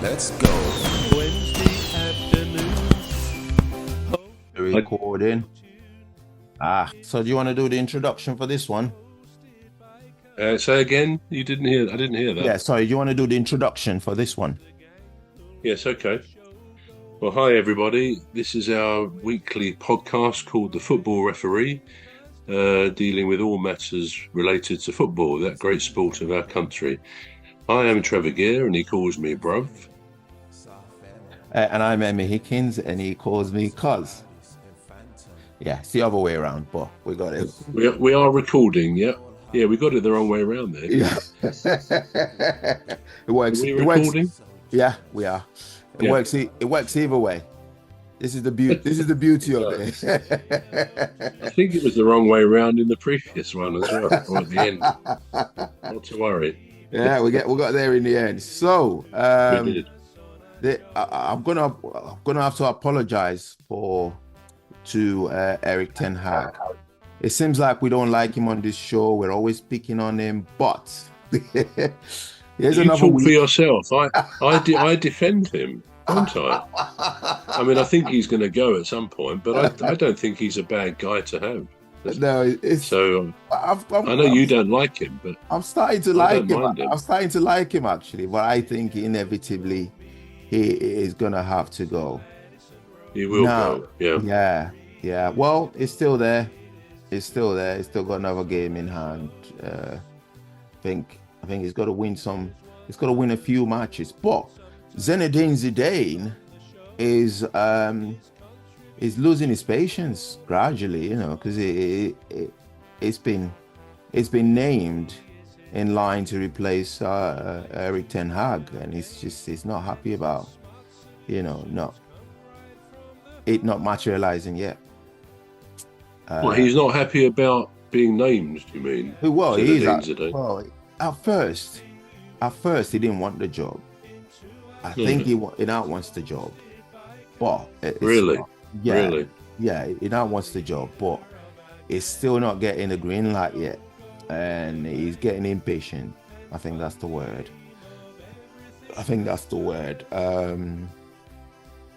Let's go. Wednesday afternoon. Recording. So do you want to do the introduction for this one? Say again. You didn't hear. I didn't hear that. Yeah, sorry. Do you want to do the introduction for this one? Yes. Okay. Well, hi everybody. This is our weekly podcast called The Football Referee, dealing with all matters related to football, that great sport of our country. I am Trevor Gear, and he calls me bruv. And I'm Emmy Hikins, and he calls me cuz. Yeah, it's the other way around, but we got it. We are recording. Yeah. Yeah, we got it the wrong way around there. Yeah. It works. Are we It works. recording? Yeah, we are. It Yeah. works. It works either way. This is the beauty. This is the beauty of it. I think it was the wrong way around in the previous one as well, or at the end. Not to worry. Yeah, we got there in the end. So We did. I'm gonna have to apologize to Eric Ten Hag. It seems like we don't like him on this show. We're always picking on him, but here's You another talk week. for yourself. I defend him, don't I? I mean, I think he's going to go at some point, but I don't think he's a bad guy to have. No, it's So I know you don't like him, but I'm starting to I like don't him. mind him. I'm starting to like him actually, but I think inevitably he is gonna have to go. he will No. go. Yeah. Yeah. Well, it's still there. It's still there. It's still got another game in hand. I think he's got to win some. He's got to win a few matches. But Zidane is losing his patience gradually. You know, because it's been named in line to replace Eric Ten Hag, and he's not happy about not materializing yet. Well, he's not happy about being named. You mean? Well, he is. Zidane. Well, at first, he didn't want the job. I think he now wants the job, but Really? Yeah, Really? yeah, he now wants the job, but it's still not getting the green light yet, and he's getting impatient. I think that's the word.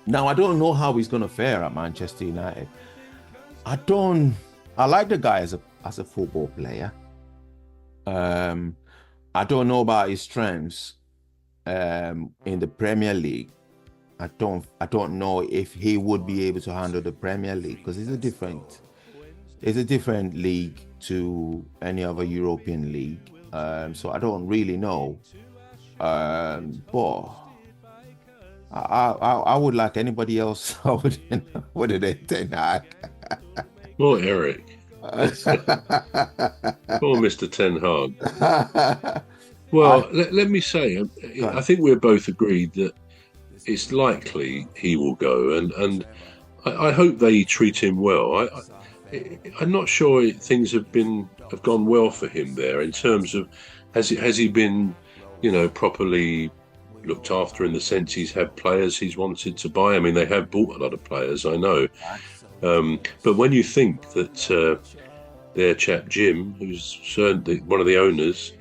Now I don't know how he's gonna fare at Manchester United. I like the guy as a football player. I don't know about his strengths in the Premier League. I don't know if he would be able to handle the Premier League, because it's a different league to any other European league. So I don't really know. But I would like anybody else. I would Ten Hag. Poor Eric. Poor Mr. Ten Hag. Well, let me say, I think we're both agreed that it's likely he will go, and I hope they treat him well. I'm not sure things have gone well for him there in terms of has he been, properly looked after in the sense he's had players he's wanted to buy. I mean, they have bought a lot of players, I know. But when you think that their chap Jim, who's certainly one of the owners,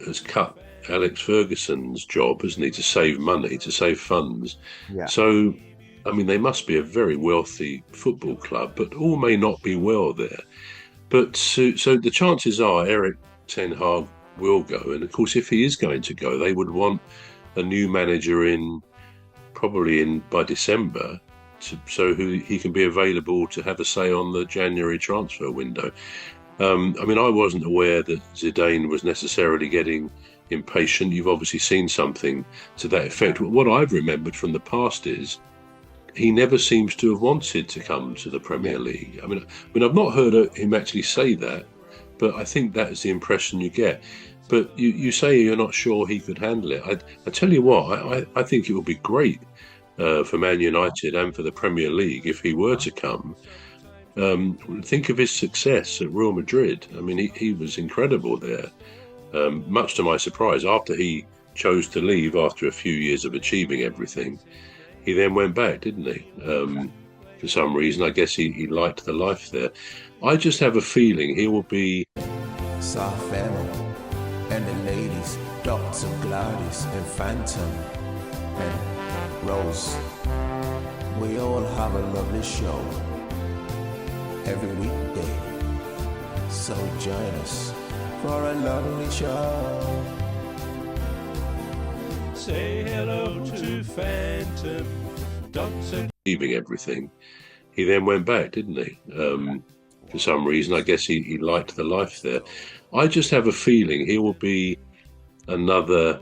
has cut Alex Ferguson's job, hasn't he, to save money, to save funds. Yeah. So, I mean, they must be a very wealthy football club, but all may not be well there. But so the chances are Eric Ten Hag will go. And of course, if he is going to go, they would want a new manager probably by December, so he can be available to have a say on the January transfer window. I mean, I wasn't aware that Zidane was necessarily getting impatient. You've obviously seen something to that effect. What I've remembered from the past is he never seems to have wanted to come to the Premier League. I mean, I've not heard him actually say that, but I think that is the impression you get. But you say you're not sure he could handle it. I tell you what, I think it would be great for Man United and for the Premier League if he were to come. Think of his success at Real Madrid. I mean, he was incredible there. Much to my surprise, after he chose to leave after a few years of achieving everything, he then went back, didn't he? For some reason, I guess he liked the life there. I just have a feeling he will be... Soft and the ladies, Dr. Gladys and Phantom. and Rose. We all have a lovely show every weekday, so join us for a lovely show. Say hello to Phantom. Don't Leaving everything. He then went back, didn't he? For some reason, I guess he liked the life there. I just have a feeling he will be another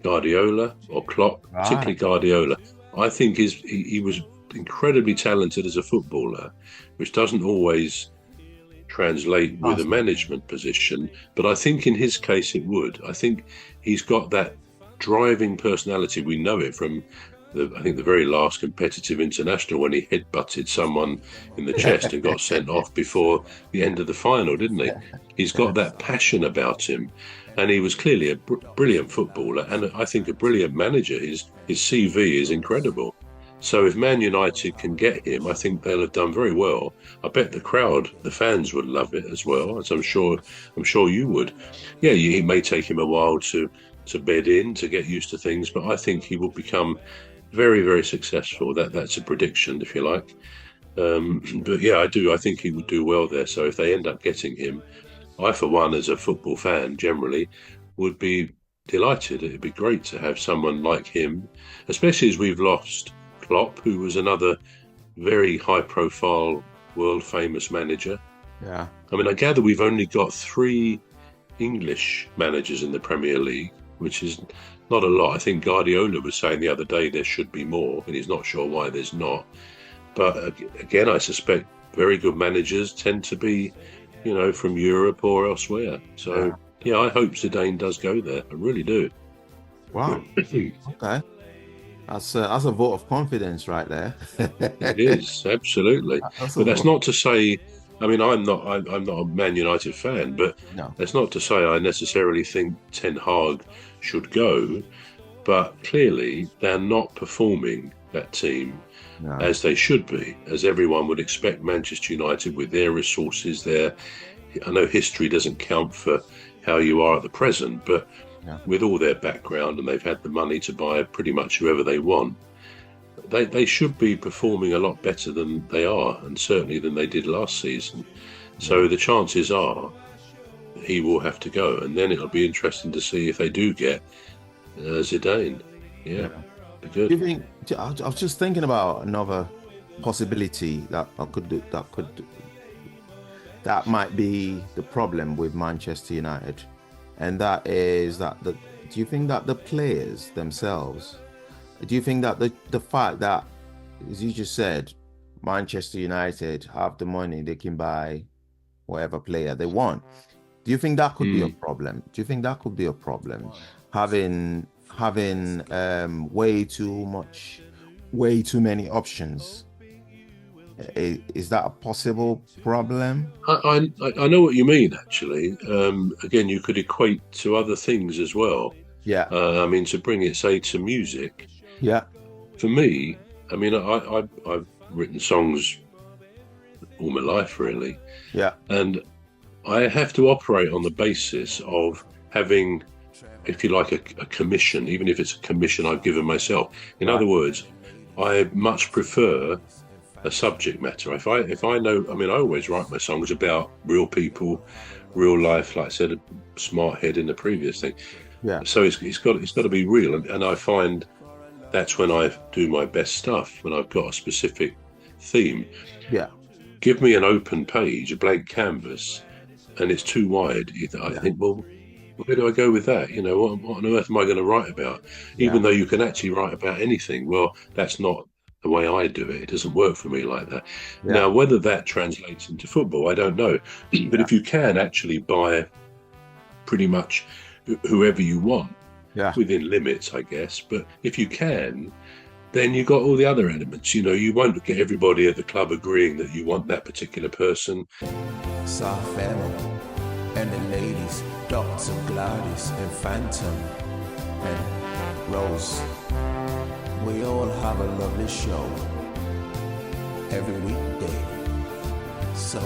Guardiola or Klopp, particularly Guardiola. I think he was incredibly talented as a footballer, which doesn't always translate with a management position, but I think in his case it would. I think he's got that driving personality. We know it from I think the very last competitive international when he headbutted someone in the chest and got sent off before the end of the final, didn't he? He's got that passion about him, and he was clearly a brilliant footballer and I think a brilliant manager. His CV is incredible. So if Man United can get him, I think they'll have done very well. I bet the crowd, the fans would love it as well, as I'm sure you would. Yeah, it may take him a while to bed in, to get used to things, but I think he will become very, very successful. That's a prediction, if you like. But yeah, I think he would do well there. So if they end up getting him, I, for one, as a football fan generally, would be delighted. It'd be great to have someone like him, especially as we've lost Klopp, who was another very high-profile, world-famous manager. Yeah. I mean, I gather we've only got 3 English managers in the Premier League, which is not a lot. I think Guardiola was saying the other day there should be more, and he's not sure why there's not. But again, I suspect very good managers tend to be, from Europe or elsewhere. So, yeah, I hope Zidane does go there. I really do. Wow. Okay. That's a vote of confidence right there. It is, absolutely. But that's not to say, I mean, I'm not a Man United fan, but that's not to say I necessarily think Ten Hag should go. But clearly, they're not performing, that team, as they should be, as everyone would expect Manchester United with their resources there. I know history doesn't count for how you are at the present, but with all their background, and they've had the money to buy pretty much whoever they want, they should be performing a lot better than they are, and certainly than they did last season. So the chances are he will have to go, and then it'll be interesting to see if they do get Zidane. Yeah, be good. Do you think? I was just thinking about another possibility that might be the problem with Manchester United, and that is that do you think that the players themselves? Do you think that the fact that, as you just said, Manchester United have the money, they can buy whatever player they want? Do you think that could be a problem? Do you think that could be a problem? Having way too many options. Is that a possible problem? I know what you mean, actually. Again, you could equate to other things as well. Yeah. I mean, to bring it, say, to music. Yeah. For me, I mean, I've written songs all my life, really. Yeah. And I have to operate on the basis of having, if you like, a commission, even if it's a commission I've given myself. In other words, I much prefer a subject matter. If I know, I mean, I always write my songs about real people, real life, like I said, a smart head in the previous thing. Yeah. So it's got to be real, and I find that's when I do my best stuff, when I've got a specific theme. Yeah. Give me an open page, a blank canvas, and it's too wide. I think, well, where do I go with that? What on earth am I going to write about? Even though you can actually write about anything. Well, that's not the way I do it. It doesn't work for me like that. Yeah. Now, whether that translates into football, I don't know. But if you can actually buy pretty much whoever you want, within limits, I guess. But if you can, then you've got all the other elements. You won't get everybody at the club agreeing that you want that particular person. Soft family and the ladies, Dr. Gladys and Phantom and Rose. We all have a lovely show every weekday. So